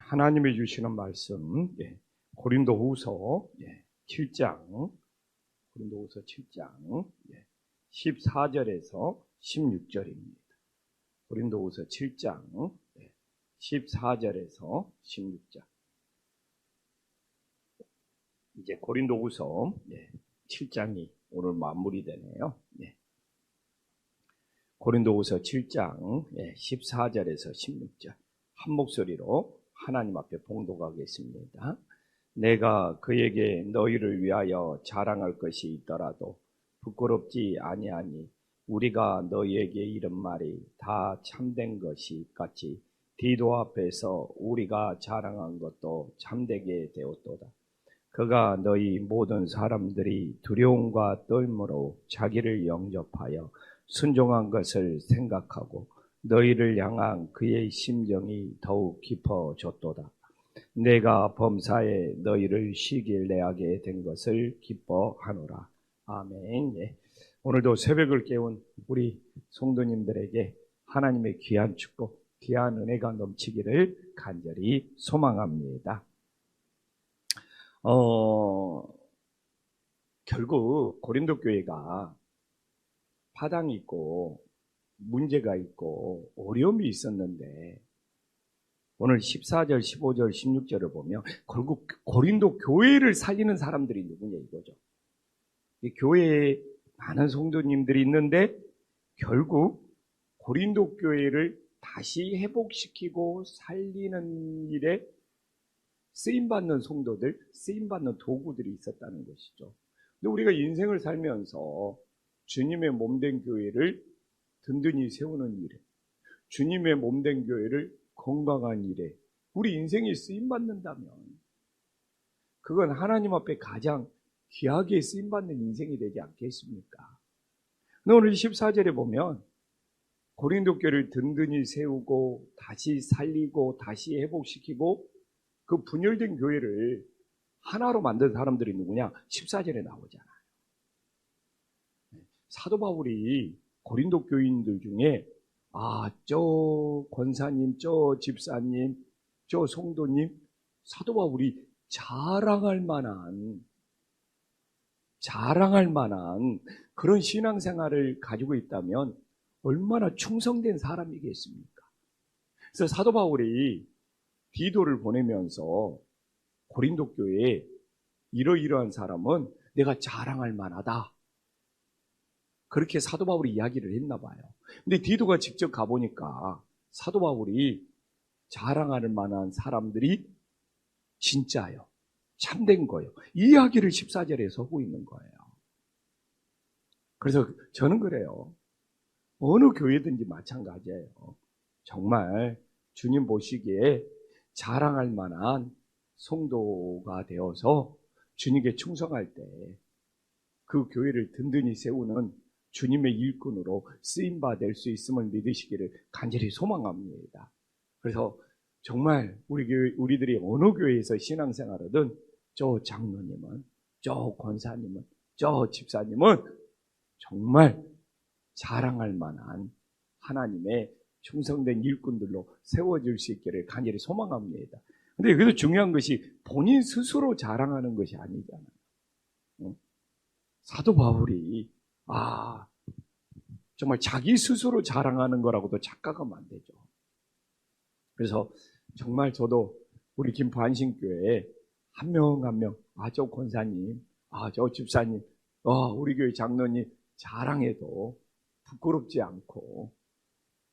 하나님이 주시는 말씀, 고린도후서 7장, 고린도후서 7장 14절에서 16절입니다. 고린도후서 7장 14절에서 16절. 이제 고린도후서 7장이 오늘 마무리되네요. 고린도후서 7장 14절에서 16절. 한 목소리로 하나님 앞에 봉독하겠습니다. 내가 그에게 너희를 위하여 자랑할 것이 있더라도 부끄럽지 아니하니 우리가 너희에게 이른 말이 다 참된 것이 같이 디도 앞에서 우리가 자랑한 것도 참되게 되었도다. 그가 너희 모든 사람들이 두려움과 떨므로 자기를 영접하여 순종한 것을 생각하고 너희를 향한 그의 심정이 더욱 깊어졌도다. 내가 범사에 너희를 쉬길 내하게 된 것을 기뻐하노라. 아멘. 오늘도 새벽을 깨운 우리 성도님들에게 하나님의 귀한 축복, 귀한 은혜가 넘치기를 간절히 소망합니다. 결국 고린도 교회가 파당이 있고 문제가 있고 어려움이 있었는데 오늘 14절, 15절, 16절을 보면 결국 고린도 교회를 살리는 사람들이 누구냐 이거죠. 이 교회에 많은 성도님들이 있는데 결국 고린도 교회를 다시 회복시키고 살리는 일에 쓰임받는 성도들, 쓰임받는 도구들이 있었다는 것이죠. 근데 우리가 인생을 살면서 주님의 몸된 교회를 든든히 세우는 일에, 주님의 몸된 교회를 건강한 일에 우리 인생이 쓰임받는다면 그건 하나님 앞에 가장 귀하게 쓰임받는 인생이 되지 않겠습니까? 근데 오늘 14절에 보면 고린도 교회를 든든히 세우고 다시 살리고 다시 회복시키고 그 분열된 교회를 하나로 만든 사람들이 누구냐? 14절에 나오잖아요. 사도 바울이 고린도 교인들 중에 저 권사님, 저 집사님, 저 성도님, 사도 바울이 자랑할 만한 그런 신앙생활을 가지고 있다면 얼마나 충성된 사람이겠습니까? 그래서 사도 바울이 디도를 보내면서 고린도 교회에 이러이러한 사람은 내가 자랑할 만하다. 그렇게 사도 바울이 이야기를 했나 봐요. 근데 디도가 직접 가보니까 사도 바울이 자랑할 만한 사람들이 진짜요. 참된 거예요. 이 이야기를 14절에서 하고 있는 거예요. 그래서 저는 그래요. 어느 교회든지 마찬가지예요. 정말 주님 보시기에 자랑할 만한 성도가 되어서 주님께 충성할 때 그 교회를 든든히 세우는 주님의 일꾼으로 쓰임받을 수 있음을 믿으시기를 간절히 소망합니다. 그래서 정말 우리들이 어느 교회에서 신앙생활하든 저 장로님은, 저 권사님은, 저 집사님은 정말 자랑할 만한 하나님의 충성된 일꾼들로 세워질 수 있기를 간절히 소망합니다. 근데 여기서 중요한 것이 본인 스스로 자랑하는 것이 아니잖아요. 사도 바울이 정말 자기 스스로 자랑하는 거라고도 착각하면 안 되죠. 그래서 정말 저도 우리 김포 안신교회에 한 명 한 명, 저 권사님, 저 집사님, 우리 교회 장로님 자랑해도 부끄럽지 않고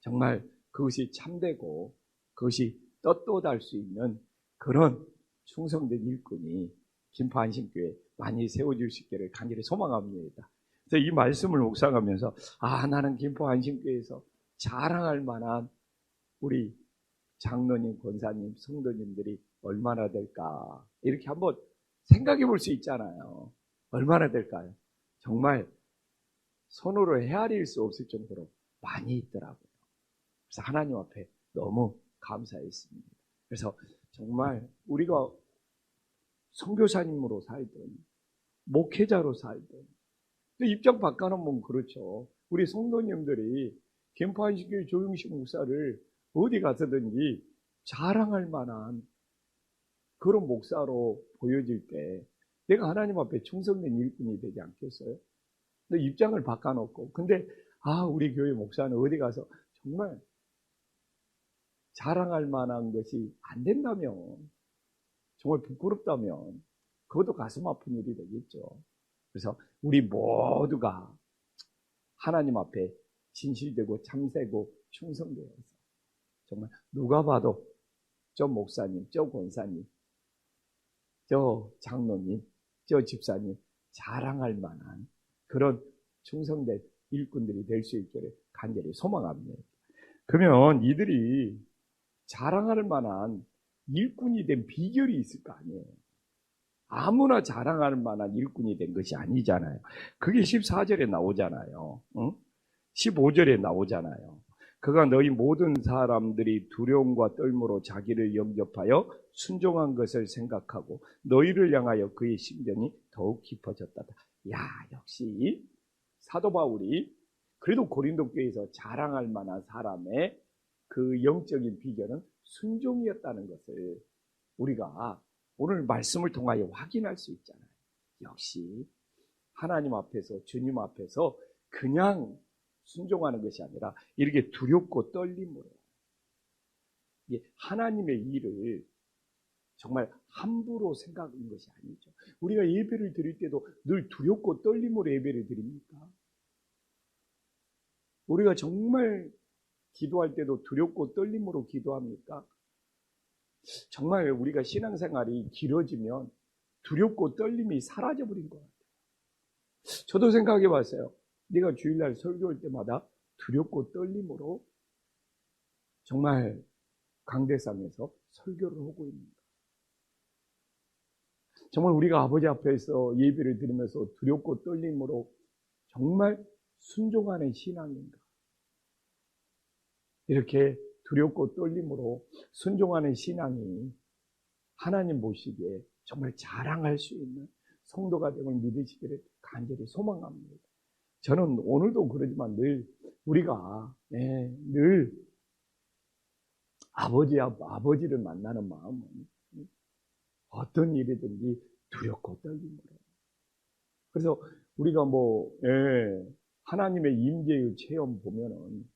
정말 그것이 참되고 그것이 떳떳할 수 있는 그런 충성된 일꾼이 김포 안신교회에 많이 세워질 수 있기를 간절히 소망합니다. 그래서 이 말씀을 묵상하면서 나는 김포 안신교회에서 자랑할 만한 우리 장로님, 권사님, 성도님들이 얼마나 될까 이렇게 한번 생각해 볼 수 있잖아요. 얼마나 될까요? 정말 손으로 헤아릴 수 없을 정도로 많이 있더라고요. 그래서 하나님 앞에 너무 감사했습니다. 그래서 정말 우리가 선교사님으로 살든 목회자로 살든 입장 바꿔놓으면 그렇죠. 우리 성도님들이 김포 안신교회 조용식 목사를 어디 가서든지 자랑할 만한 그런 목사로 보여질 때 내가 하나님 앞에 충성된 일꾼이 되지 않겠어요? 내 입장을 바꿔놓고. 근데 우리 교회 목사는 어디 가서 정말 자랑할 만한 것이 안 된다면, 정말 부끄럽다면 그것도 가슴 아픈 일이 되겠죠. 그래서 우리 모두가 하나님 앞에 진실되고 참되고 충성되어서 정말 누가 봐도 저 목사님, 저 권사님, 저 장로님, 저 집사님 자랑할 만한 그런 충성된 일꾼들이 될 수 있기를 간절히 소망합니다. 그러면 이들이 자랑할 만한 일꾼이 된 비결이 있을 거 아니에요. 아무나 자랑할 만한 일꾼이 된 것이 아니잖아요. 그게 14절에 나오잖아요. 15절에 나오잖아요. 그가 너희 모든 사람들이 두려움과 떨므로 자기를 영접하여 순종한 것을 생각하고 너희를 향하여 그의 심정이 더욱 깊어졌다. 야, 역시 사도 바울이 그래도 고린도 교회에서 자랑할 만한 사람의 그 영적인 비결은 순종이었다는 것을 우리가 오늘 말씀을 통하여 확인할 수 있잖아요. 역시 하나님 앞에서, 주님 앞에서 그냥 순종하는 것이 아니라 이렇게 두렵고 떨림으로 하나님의 일을 정말 함부로 생각하는 것이 아니죠. 우리가 예배를 드릴 때도 늘 두렵고 떨림으로 예배를 드립니까? 우리가 정말 기도할 때도 두렵고 떨림으로 기도합니까? 정말 우리가 신앙생활이 길어지면 두렵고 떨림이 사라져버린 것 같아요. 저도 생각해 봤어요. 내가 주일날 설교할 때마다 두렵고 떨림으로 정말 강대상에서 설교를 하고 있는가. 정말 우리가 아버지 앞에서 예배를 드리면서 두렵고 떨림으로 정말 순종하는 신앙인가. 이렇게 두렵고 떨림으로 순종하는 신앙이 하나님 보시기에 정말 자랑할 수 있는 성도가 됨을 믿으시기를 간절히 소망합니다. 저는 오늘도 그러지만 늘 우리가 늘 아버지를 만나는 마음은 어떤 일이든지 두렵고 떨림으로. 그래서 우리가 하나님의 임재의 체험 보면은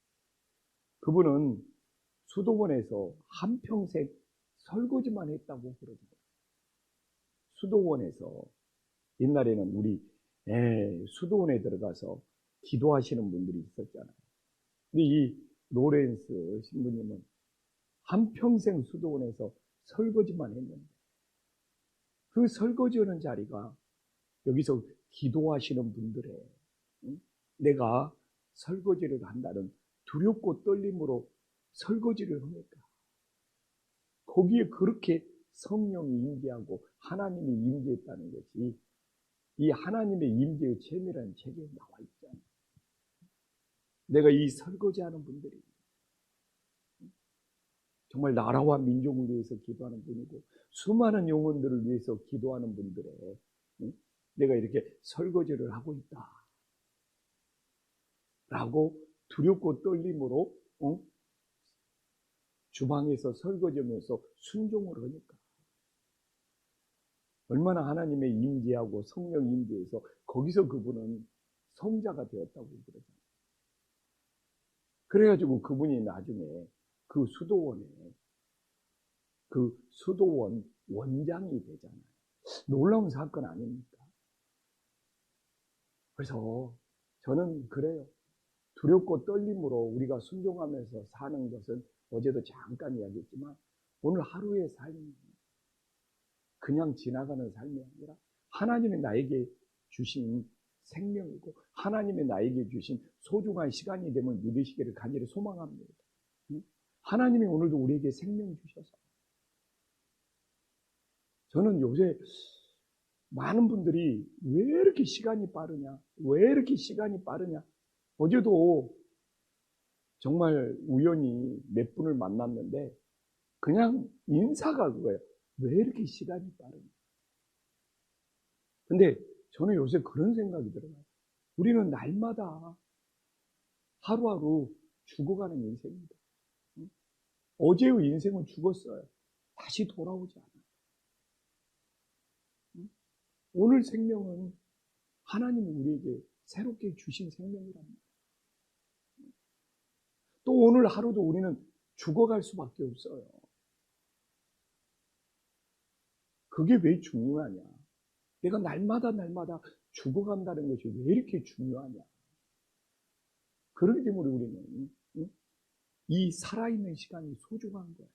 그분은 수도원에서 한평생 설거지만 했다고 그러더라고요. 수도원에서 옛날에는 우리 수도원에 들어가서 기도하시는 분들이 있었잖아요. 근데 이 로렌스 신부님은 한평생 수도원에서 설거지만 했는데 그 설거지하는 자리가 여기서 기도하시는 분들의 내가 설거지를 한다는 두렵고 떨림으로 설거지를 합니까? 거기에 그렇게 성령이 임재하고 하나님이 임재했다는 것이 이 하나님의 임재의 체험이라는 책에 나와 있잖아요. 내가 이 설거지하는 분들이 정말 나라와 민족을 위해서 기도하는 분이고 수많은 영혼들을 위해서 기도하는 분들의 내가 이렇게 설거지를 하고 있다 라고 두렵고 떨림으로 주방에서 설거지하면서 순종을 하니까 얼마나 하나님의 임재하고 성령 임재에서 거기서 그분은 성자가 되었다고 그러잖아요. 그래가지고 그분이 나중에 그 수도원에 그 수도원 원장이 되잖아요. 놀라운 사건 아닙니까? 그래서 저는 그래요. 두렵고 떨림으로 우리가 순종하면서 사는 것은 어제도 잠깐 이야기했지만 오늘 하루의 삶이 그냥 지나가는 삶이 아니라 하나님이 나에게 주신 생명이고 하나님이 나에게 주신 소중한 시간이 됨을 믿으시기를 간절히 소망합니다. 하나님이 오늘도 우리에게 생명 주셔서 저는 요새 많은 분들이 왜 이렇게 시간이 빠르냐, 왜 이렇게 시간이 빠르냐. 어제도 정말 우연히 몇 분을 만났는데 그냥 인사가 그거예요. 왜 이렇게 시간이 빠르냐. 근데 저는 요새 그런 생각이 들어요. 우리는 날마다 하루하루 죽어가는 인생입니다. 어제의 인생은 죽었어요. 다시 돌아오지 않아요. 오늘 생명은 하나님이 우리에게 새롭게 주신 생명이랍니다. 또 오늘 하루도 우리는 죽어갈 수밖에 없어요. 그게 왜 중요하냐? 내가 날마다 죽어간다는 것이 왜 이렇게 중요하냐? 그렇기 때문에 우리는 이 살아있는 시간이 소중한 거예요.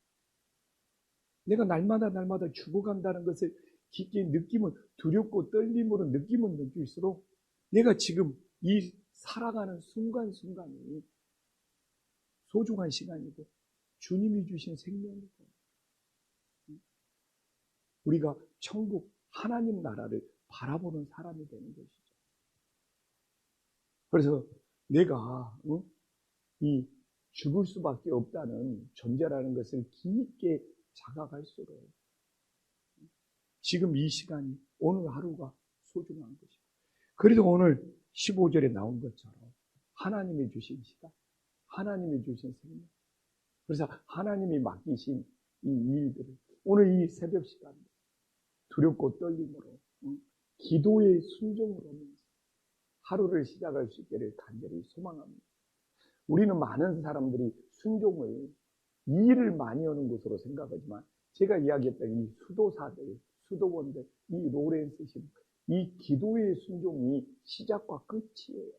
내가 날마다 죽어간다는 것을 깊게 느끼면, 두렵고 떨림으로 느끼면 느낄수록 내가 지금 이 살아가는 순간순간이 소중한 시간이고 주님이 주신 생명이고 우리가 천국 하나님 나라를 바라보는 사람이 되는 것이죠. 그래서 내가 이 죽을 수밖에 없다는 존재라는 것을 깊게 자각할수록 지금 이 시간이, 오늘 하루가 소중한 것이고, 그래도 오늘 15절에 나온 것처럼 하나님이 주신 시간, 하나님이 주신 생명, 그래서 하나님이 맡기신 이 일들을 오늘 이 새벽 시간 두렵고 떨림으로 기도의 순종으로 하면서 하루를 시작할 수 있기를 간절히 소망합니다. 우리는 많은 사람들이 순종을 일을 많이 하는 것으로 생각하지만, 제가 이야기했던 이 수도사들, 수도원들, 이 로렌스신, 이 기도의 순종이 시작과 끝이에요.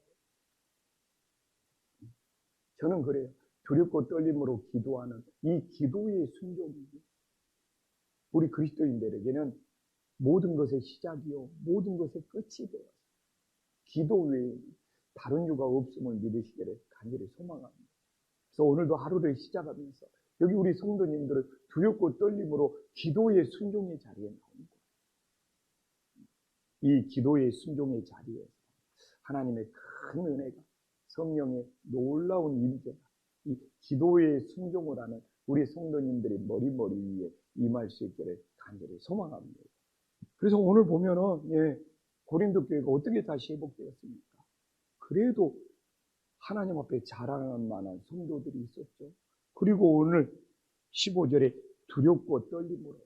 저는 그래요. 두렵고 떨림으로 기도하는 이 기도의 순종이 우리 그리스도인들에게는 모든 것의 시작이요, 모든 것의 끝이 되어서 기도 외에 다른 이유가 없음을 믿으시기를 간절히 소망합니다. 그래서 오늘도 하루를 시작하면서 여기 우리 성도님들은 두렵고 떨림으로 기도의 순종의 자리에 나온 거예요. 이 기도의 순종의 자리에서 하나님의 큰 은혜가, 성령의 놀라운 임재가 이 기도의 순종을 하는 우리 성도님들의 머리 위에 임할 수 있기를 간절히 소망합니다. 그래서 오늘 보면은 고린도 교회가 어떻게 다시 회복되었습니까? 그래도 하나님 앞에 자랑할 만한 성도들이 있었죠. 그리고 오늘 15절에 두렵고 떨림으로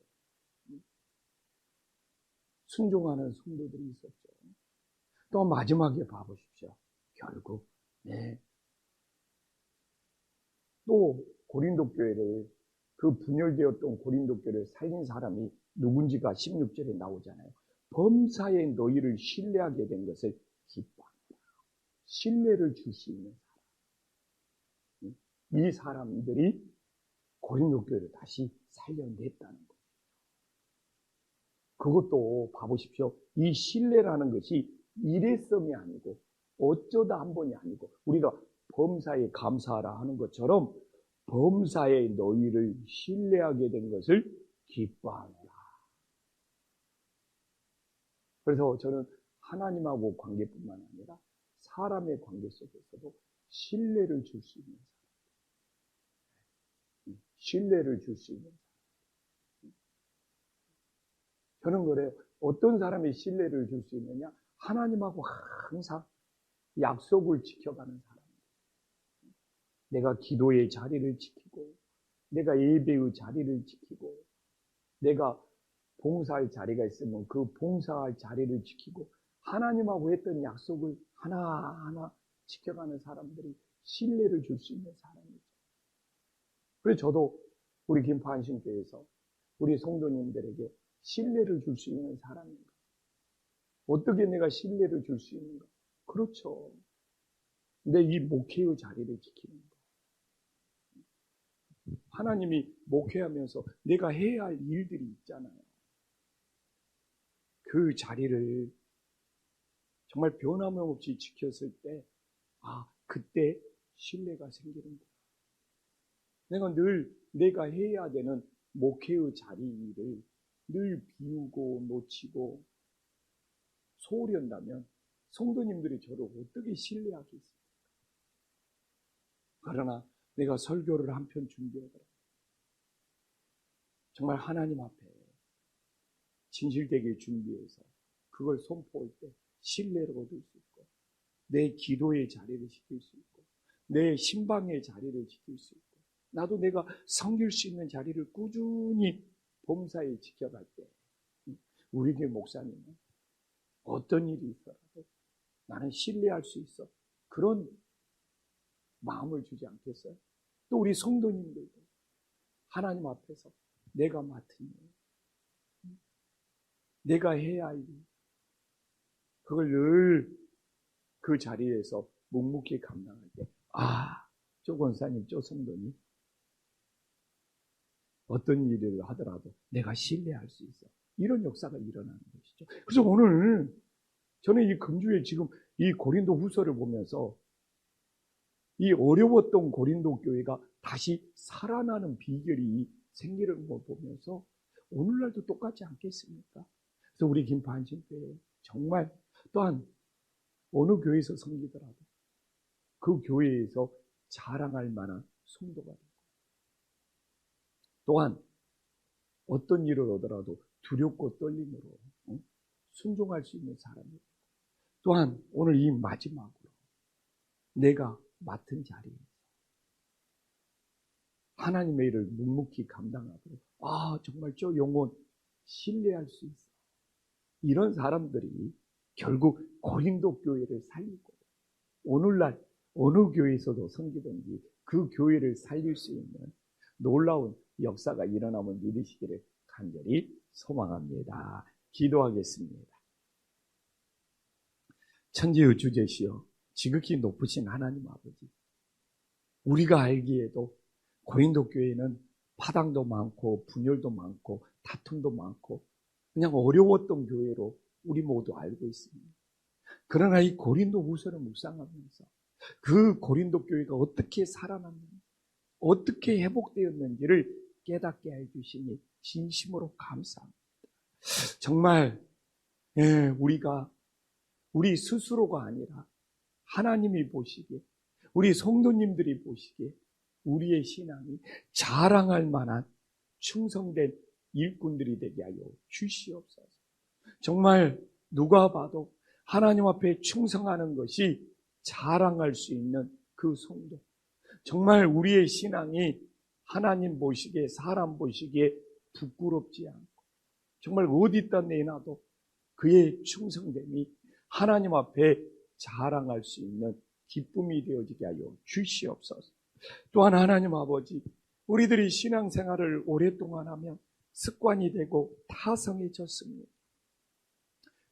순종하는 성도들이 있었죠. 또 마지막에 봐보십시오. 결국 또 고린도 교회를, 그 분열되었던 고린도 교회를 살린 사람이 누군지가 16절에 나오잖아요. 범사에 너희를 신뢰하게 된 것을 기뻐한다. 신뢰를 줄 수 있는 사람. 이 사람들이 고린도 교회를 다시 살려냈다는 거예요. 그것도 봐보십시오. 이 신뢰라는 것이 일회성이 아니고 어쩌다 한 번이 아니고, 우리가 범사에 감사하라 하는 것처럼 범사에 너희를 신뢰하게 된 것을 기뻐하노라. 그래서 저는 하나님하고 관계뿐만 아니라 사람의 관계 속에서도 신뢰를 줄 수 있는 사람, 신뢰를 줄 수 있는 사람. 저는 그래요. 어떤 사람이 신뢰를 줄 수 있느냐? 하나님하고 항상 약속을 지켜가는 사람. 내가 기도의 자리를 지키고, 내가 예배의 자리를 지키고, 내가 봉사할 자리가 있으면 그 봉사할 자리를 지키고, 하나님하고 했던 약속을 하나하나 지켜가는 사람들이 신뢰를 줄 수 있는 사람이죠. 그래서 저도 우리 김포한신교회에서 우리 성도님들에게 신뢰를 줄 수 있는 사람인가? 어떻게 내가 신뢰를 줄 수 있는가? 그렇죠. 내 이 목회의 자리를 지키는 거. 하나님이 목회하면서 내가 해야 할 일들이 있잖아요. 그 자리를 정말 변함없이 지켰을 때, 그때 신뢰가 생기는 거야. 내가 늘 내가 해야 되는 목회의 자리를 늘 비우고 놓치고 소홀히 한다면 성도님들이 저를 어떻게 신뢰하겠습니까? 그러나 내가 설교를 한 편 준비하더라, 정말 하나님 앞에 진실되게 준비해서 그걸 선포할 때 신뢰를 얻을 수 있고, 내 기도의 자리를 지킬 수 있고, 내 신방의 자리를 지킬 수 있고, 나도 내가 섬길 수 있는 자리를 꾸준히 범사에 지켜갈 때, 우리 교회 목사님은 어떤 일이 있더라도 나는 신뢰할 수 있어. 그런 마음을 주지 않겠어요? 또 우리 성도님들도 하나님 앞에서 내가 맡은 일, 내가 해야 할 일, 그걸 늘 그 자리에서 묵묵히 감당할 때, 조 권사님, 조 성도님, 어떤 일을 하더라도 내가 신뢰할 수 있어. 이런 역사가 일어나는 것이죠. 그래서 오늘 저는 이 금주에 지금 이 고린도 후서를 보면서 이 어려웠던 고린도 교회가 다시 살아나는 비결이 생기는 걸 보면서 오늘날도 똑같지 않겠습니까? 그래서 우리 김포한신교회 정말 또한 어느 교회에서 섬기더라도 그 교회에서 자랑할 만한 성도가 되고, 또한 어떤 일을 얻더라도 두렵고 떨림으로 순종할 수 있는 사람이고, 또한 오늘 이 마지막으로 내가 맡은 자리에서 하나님의 일을 묵묵히 감당하도록 정말 저 영혼 신뢰할 수 있어. 이런 사람들이 결국 고린도 교회를 살리고 오늘날 어느 교회에서도 섬기든지 그 교회를 살릴 수 있는 놀라운 역사가 일어나면 믿으시기를 간절히 소망합니다. 기도하겠습니다. 천지의 주제시여 지극히 높으신 하나님 아버지, 우리가 알기에도 고린도 교회는 파당도 많고 분열도 많고 다툼도 많고 그냥 어려웠던 교회로 우리 모두 알고 있습니다. 그러나 이 고린도 후서를 묵상하면서 그 고린도 교회가 어떻게 살아났는지, 어떻게 회복되었는지를 깨닫게 해주시니 진심으로 감사합니다. 정말 우리가 우리 스스로가 아니라 하나님이 보시기에, 우리 성도님들이 보시기에 우리의 신앙이 자랑할 만한 충성된 일꾼들이 되게 하여 주시옵소서. 정말 누가 봐도 하나님 앞에 충성하는 것이 자랑할 수 있는 그 성도, 정말 우리의 신앙이 하나님 보시기에, 사람 보시기에 부끄럽지 않고 정말 어디다 내놔도 그의 충성됨이 하나님 앞에 자랑할 수 있는 기쁨이 되어지게 하여 주시옵소서. 또한 하나님 아버지, 우리들이 신앙생활을 오랫동안 하면 습관이 되고 타성해졌습니다.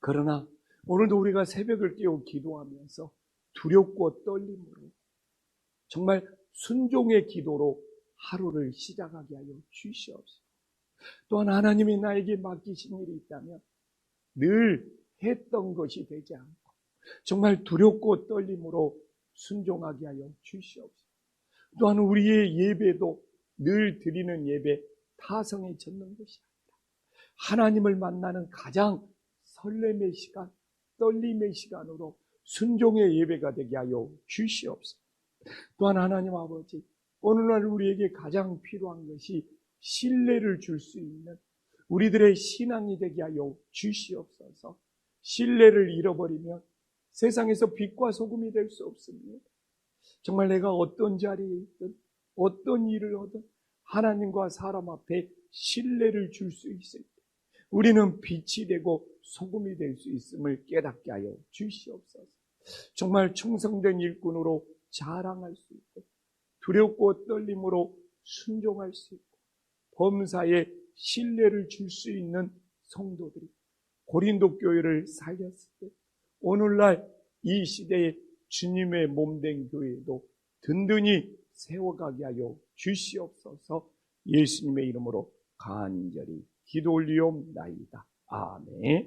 그러나 오늘도 우리가 새벽을 깨워 기도하면서 두렵고 떨림으로 정말 순종의 기도로 하루를 시작하게 하여 주시옵소서. 또한 하나님이 나에게 맡기신 일이 있다면 늘 했던 것이 되지 않고 정말 두렵고 떨림으로 순종하게 하여 주시옵소서. 또한 우리의 예배도 늘 드리는 예배 타성해졌는 것이 아니라 하나님을 만나는 가장 설렘의 시간, 떨림의 시간으로 순종의 예배가 되게 하여 주시옵소서. 또한 하나님 아버지, 오늘날 우리에게 가장 필요한 것이 신뢰를 줄 수 있는 우리들의 신앙이 되게 하여 주시옵소서. 신뢰를 잃어버리면 세상에서 빛과 소금이 될 수 없습니다. 정말 내가 어떤 자리에 있든 어떤 일을 하든 하나님과 사람 앞에 신뢰를 줄 수 있을 때 우리는 빛이 되고 소금이 될 수 있음을 깨닫게 하여 주시옵소서. 정말 충성된 일꾼으로 자랑할 수 있고 두렵고 떨림으로 순종할 수 있고 범사에 신뢰를 줄 수 있는 성도들이 고린도 교회를 살렸을 때 오늘날 이 시대에 주님의 몸된 교회도 든든히 세워가게 하여 주시옵소서. 예수님의 이름으로 간절히 기도 올리옵나이다. 아멘.